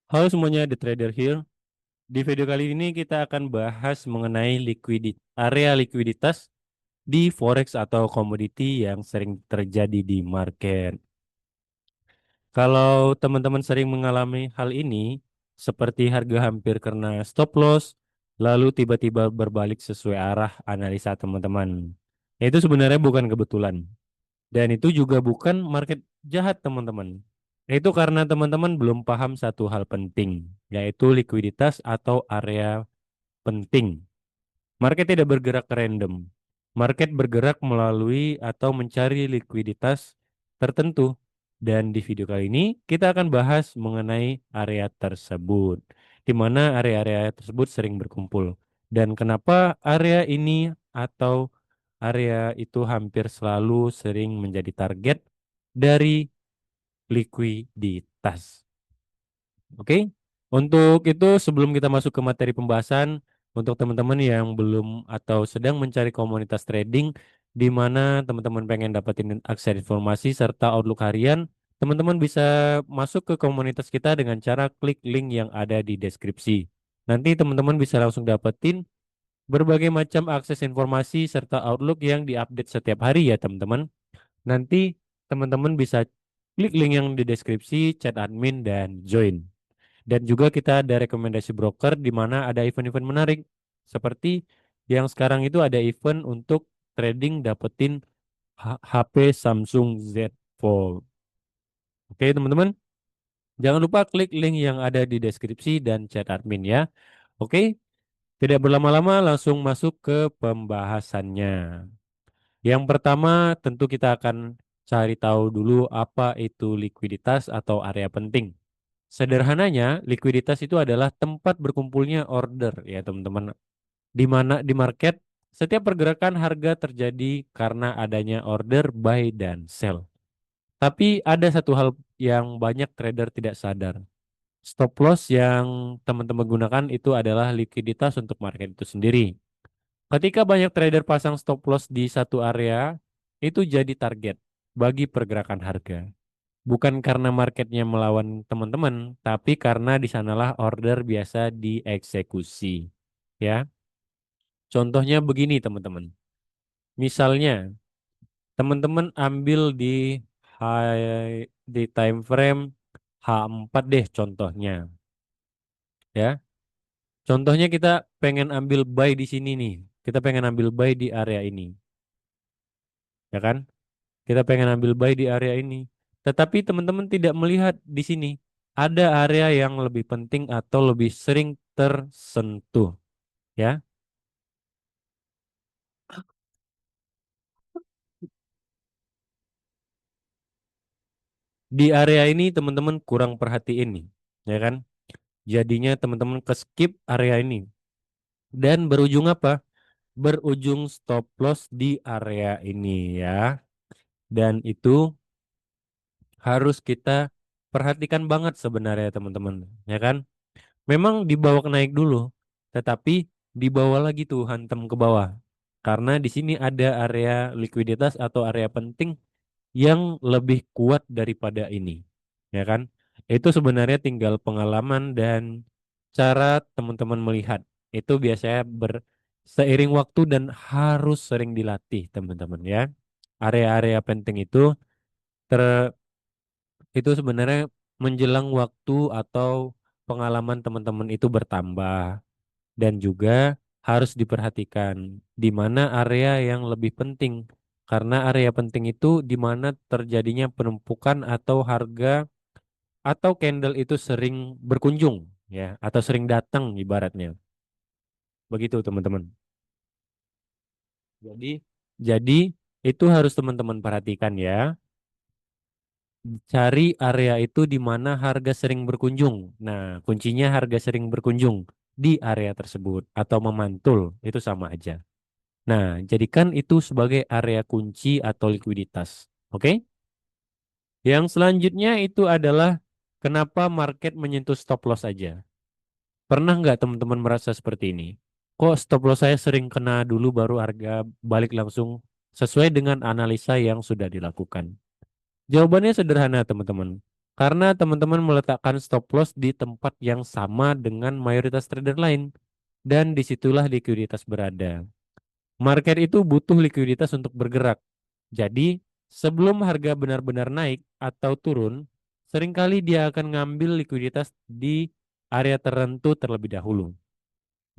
Halo semuanya, The Trader here. Di video kali ini kita akan bahas mengenai area likuiditas di forex atau komoditi yang sering terjadi di market. Kalau teman-teman sering mengalami hal ini, seperti harga hampir kena stop loss, lalu tiba-tiba berbalik sesuai arah analisa teman-teman. Itu sebenarnya bukan kebetulan. Dan itu juga bukan market jahat, teman-teman. Itu karena teman-teman belum paham satu hal penting, yaitu likuiditas atau area penting. Market tidak bergerak random. Market bergerak melalui atau mencari likuiditas tertentu. Dan di video kali ini kita akan bahas mengenai area tersebut, di mana area-area tersebut sering berkumpul. Dan kenapa area ini atau area itu hampir selalu sering menjadi target dari likuiditas. Oke, untuk itu sebelum kita masuk ke materi pembahasan, untuk teman-teman yang belum atau sedang mencari komunitas trading, di mana teman-teman pengen dapetin akses informasi serta outlook harian, teman-teman bisa masuk ke komunitas kita dengan cara klik link yang ada di deskripsi. Nanti teman-teman bisa langsung dapetin berbagai macam akses informasi serta outlook yang diupdate setiap hari ya teman-teman. Nanti teman-teman bisa klik link yang di deskripsi, chat admin, dan join. Dan juga kita ada rekomendasi broker di mana ada event-event menarik. Seperti yang sekarang itu ada event untuk trading dapetin HP Samsung Z Fold. Oke teman-teman, jangan lupa klik link yang ada di deskripsi dan chat admin ya. Oke, tidak berlama-lama langsung masuk ke pembahasannya. Yang pertama tentu kita akan cari tahu dulu apa itu likuiditas atau area penting. Sederhananya, likuiditas itu adalah tempat berkumpulnya order ya teman-teman. Di mana di market setiap pergerakan harga terjadi karena adanya order buy dan sell. Tapi ada satu hal yang banyak trader tidak sadar. Stop loss yang teman-teman gunakan itu adalah likuiditas untuk market itu sendiri. Ketika banyak trader pasang stop loss di satu area, itu jadi target bagi pergerakan harga. Bukan karena marketnya melawan teman-teman, tapi karena di sanalah order biasa dieksekusi. Ya, contohnya begini teman-teman. Misalnya, teman-teman ambil di time frame H4 deh contohnya. Ya, contohnya kita pengen ambil buy di sini nih. Kita pengen ambil buy di area ini, ya kan? Kita pengen ambil buy di area ini. Tetapi teman-teman tidak melihat di sini ada area yang lebih penting atau lebih sering tersentuh, ya. Di area ini teman-teman kurang perhatiin nih, ya kan? Jadinya teman-teman ke skip area ini dan berujung apa? Berujung stop loss di area ini ya. Dan itu harus kita perhatikan banget sebenarnya teman-teman, ya kan? Memang dibawa ke naik dulu, tetapi dibawa lagi tuh hantam ke bawah. Karena di sini ada area likuiditas atau area penting yang lebih kuat daripada ini. Ya kan? Itu sebenarnya tinggal pengalaman dan cara teman-teman melihat. Itu biasanya seiring waktu dan harus sering dilatih, teman-teman ya. Area-area penting ter itu sebenarnya menjelang waktu atau pengalaman teman-teman itu bertambah dan juga harus diperhatikan di mana area yang lebih penting karena area penting itu di mana terjadinya penumpukan atau harga atau candle itu sering berkunjung ya atau sering datang ibaratnya begitu teman-teman. Jadi jadi itu harus teman-teman perhatikan ya. Cari area itu di mana harga sering berkunjung. Nah, kuncinya harga sering berkunjung di area tersebut atau memantul, itu sama aja. Nah, jadikan itu sebagai area kunci atau likuiditas. Oke? Yang selanjutnya itu adalah kenapa market menyentuh stop loss aja. Pernah nggak teman-teman merasa seperti ini? Kok stop loss saya sering kena dulu baru harga balik langsung sesuai dengan analisa yang sudah dilakukan? Jawabannya sederhana, teman-teman. Karena teman-teman meletakkan stop loss di tempat yang sama dengan mayoritas trader lain. Dan disitulah likuiditas berada. Market itu butuh likuiditas untuk bergerak. Jadi, sebelum harga benar-benar naik atau turun, seringkali dia akan ngambil likuiditas di area tertentu terlebih dahulu.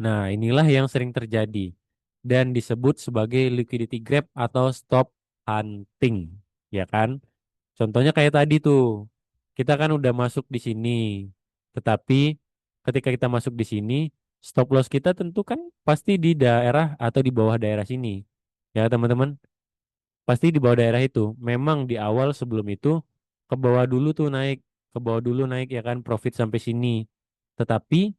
Nah, inilah yang sering terjadi dan disebut sebagai liquidity grab atau stop hunting, ya kan? Contohnya kayak tadi tuh, kita kan udah masuk di sini, tetapi ketika kita masuk di sini, stop loss kita tentu kan pasti di daerah atau di bawah daerah sini, ya teman-teman. Pasti di bawah daerah itu. Memang di awal sebelum itu ke bawah dulu tuh naik, ke bawah dulu naik ya kan profit sampai sini. Tetapi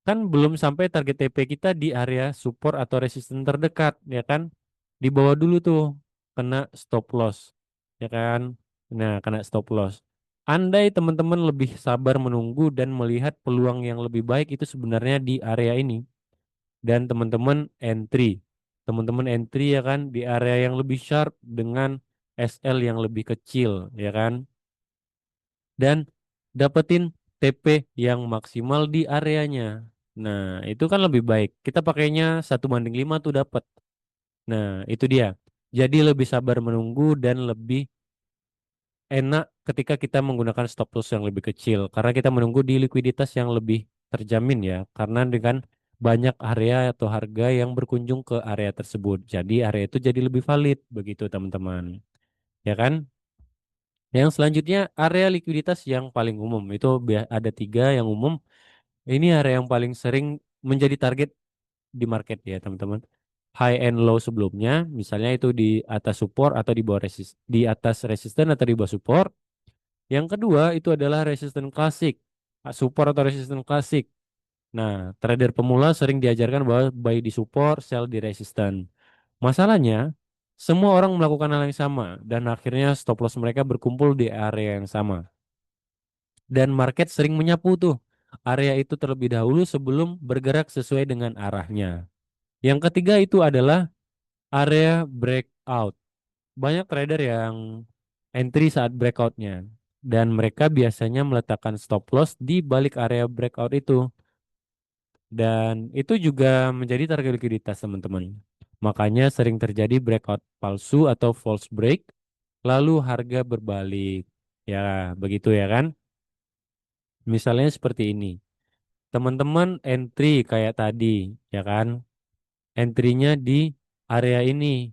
kan belum sampai target TP kita di area support atau resisten terdekat ya kan. Di bawah dulu tuh kena stop loss ya kan. Nah, kena stop loss. Andai teman-teman lebih sabar menunggu dan melihat peluang yang lebih baik itu sebenarnya di area ini dan teman-teman entry. Teman-teman entry ya kan di area yang lebih sharp dengan SL yang lebih kecil ya kan. Dan dapetin TP yang maksimal di areanya. Nah, itu kan lebih baik. Kita pakainya 1:5 tuh dapat. Nah, itu dia. Jadi lebih sabar menunggu dan lebih enak ketika kita menggunakan stop loss yang lebih kecil karena kita menunggu di likuiditas yang lebih terjamin ya karena dengan banyak area atau harga yang berkunjung ke area tersebut. Jadi area itu jadi lebih valid begitu teman-teman. Ya kan? Yang selanjutnya area likuiditas yang paling umum itu ada tiga yang umum. Ini area yang paling sering menjadi target di market ya teman-teman. High and low sebelumnya, misalnya itu di atas support atau di bawah di atas resisten atau di bawah support. Yang kedua itu adalah resisten klasik, support atau resisten klasik. Nah, trader pemula sering diajarkan bahwa buy di support, sell di resisten. Masalahnya, semua orang melakukan hal yang sama dan akhirnya stop loss mereka berkumpul di area yang sama. Dan market sering menyapu tuh area itu terlebih dahulu sebelum bergerak sesuai dengan arahnya. Yang ketiga itu adalah area breakout. Banyak trader yang entry saat breakoutnya dan mereka biasanya meletakkan stop loss di balik area breakout itu dan itu juga menjadi target likuiditas teman-teman. Makanya sering terjadi breakout palsu atau false break lalu harga berbalik. Ya, begitu ya kan? Misalnya seperti ini. Teman-teman entry kayak tadi, ya kan? Entry-nya di area ini.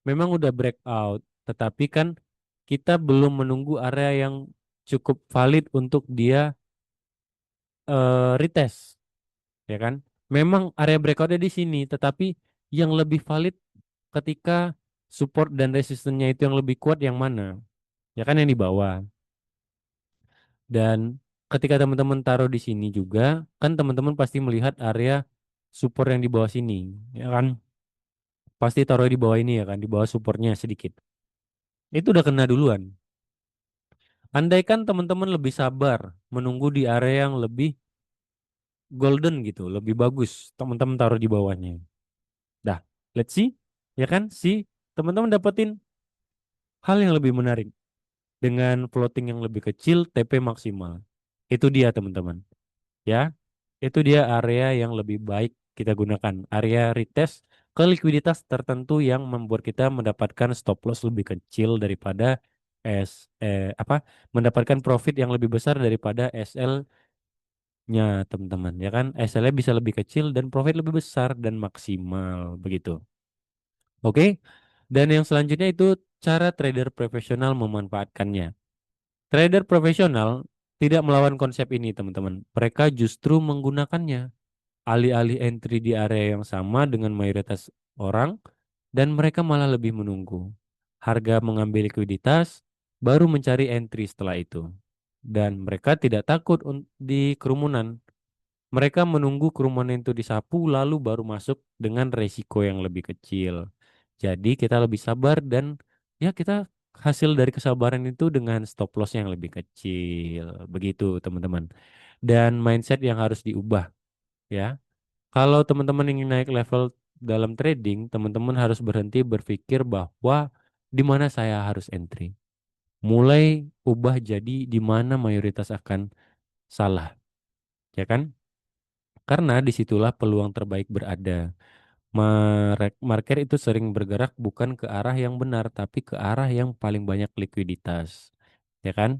Memang udah breakout, tetapi kan kita belum menunggu area yang cukup valid untuk dia retest, ya kan? Memang area breakoutnya di sini, tetapi yang lebih valid ketika support dan resistennya itu yang lebih kuat yang mana? Ya kan yang di bawah. Dan ketika teman-teman taruh di sini juga, kan teman-teman pasti melihat area support yang di bawah sini, ya kan? Pasti taruh di bawah ini ya kan, di bawah supportnya sedikit. Itu udah kena duluan. Andaikan teman-teman lebih sabar menunggu di area yang lebih golden gitu, lebih bagus, teman-teman taruh di bawahnya. Dah, let's see, ya kan? Teman-teman dapetin hal yang lebih menarik dengan floating yang lebih kecil, TP maksimal. Itu dia teman-teman, ya. Itu dia area yang lebih baik kita gunakan, area retest ke likuiditas tertentu yang membuat kita mendapatkan stop loss lebih kecil daripada apa mendapatkan profit yang lebih besar daripada SL-nya teman-teman ya kan SL-nya bisa lebih kecil dan profit lebih besar dan maksimal begitu. Oke. Dan yang selanjutnya itu cara trader profesional memanfaatkannya. Trader profesional tidak melawan konsep ini teman-teman. Mereka justru menggunakannya. Alih-alih entry di area yang sama dengan mayoritas orang dan mereka malah lebih menunggu. Harga mengambil likuiditas, baru mencari entry setelah itu. Dan mereka tidak takut di kerumunan. Mereka menunggu kerumunan itu disapu lalu baru masuk dengan resiko yang lebih kecil. Jadi kita lebih sabar dan ya kita hasil dari kesabaran itu dengan stop loss yang lebih kecil. Begitu teman-teman. Dan mindset yang harus diubah ya. Kalau teman-teman ingin naik level dalam trading, teman-teman harus berhenti berpikir bahwa di mana saya harus entry. mulai ubah jadi di mana mayoritas akan salah, ya kan? Karena disitulah peluang terbaik berada. Market itu sering bergerak bukan ke arah yang benar, tapi ke arah yang paling banyak likuiditas, ya kan?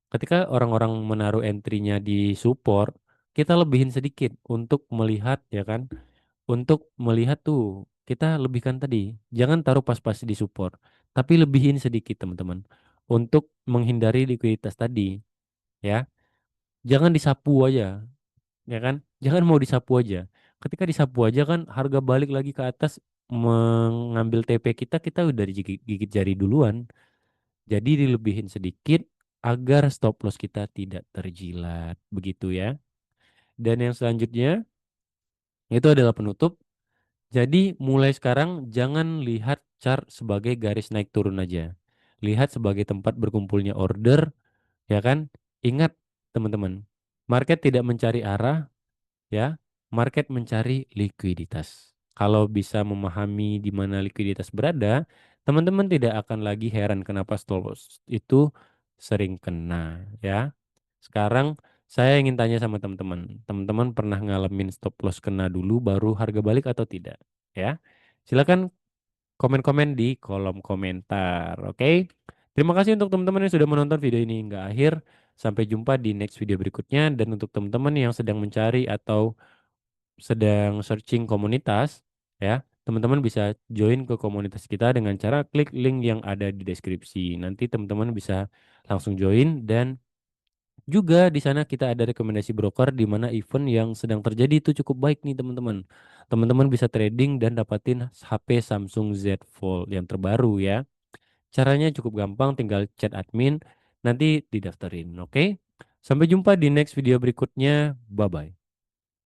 Ketika orang-orang menaruh entry-nya di support, kita lebihin sedikit untuk melihat, ya kan? Untuk melihat tuh, kita lebihkan tadi. Jangan taruh pas-pas di support, tapi lebihin sedikit, teman-teman. Untuk menghindari likuiditas tadi, ya. Jangan disapu aja, ya kan? Jangan mau disapu aja. Ketika disapu aja kan harga balik lagi ke atas mengambil TP kita, kita udah digigit gigit jari duluan. Jadi dilebihin sedikit agar stop loss kita tidak terjilat, begitu ya. Dan yang selanjutnya itu adalah penutup. Jadi mulai sekarang jangan lihat chart sebagai garis naik turun aja. Lihat sebagai tempat berkumpulnya order, ya kan? Ingat teman-teman, market tidak mencari arah, ya, market mencari likuiditas. Kalau bisa memahami di mana likuiditas berada, teman-teman tidak akan lagi heran kenapa stop loss itu sering kena, ya. Sekarang saya ingin tanya sama teman-teman. Teman-teman pernah ngalamin stop loss kena dulu baru harga balik atau tidak? Ya. Silakan komen-komen di kolom komentar, oke? Terima kasih untuk teman-teman yang sudah menonton video ini hingga akhir. Sampai jumpa di next video berikutnya dan untuk teman-teman yang sedang mencari atau sedang searching komunitas, ya, teman-teman bisa join ke komunitas kita dengan cara klik link yang ada di deskripsi. Nanti teman-teman bisa langsung join dan juga di sana kita ada rekomendasi broker di mana event yang sedang terjadi itu cukup baik nih teman-teman. Teman-teman bisa trading dan dapatin HP Samsung Z Fold yang terbaru ya. Caranya cukup gampang, tinggal chat admin, nanti didaftarin, oke? Sampai jumpa di next video berikutnya. Bye-bye.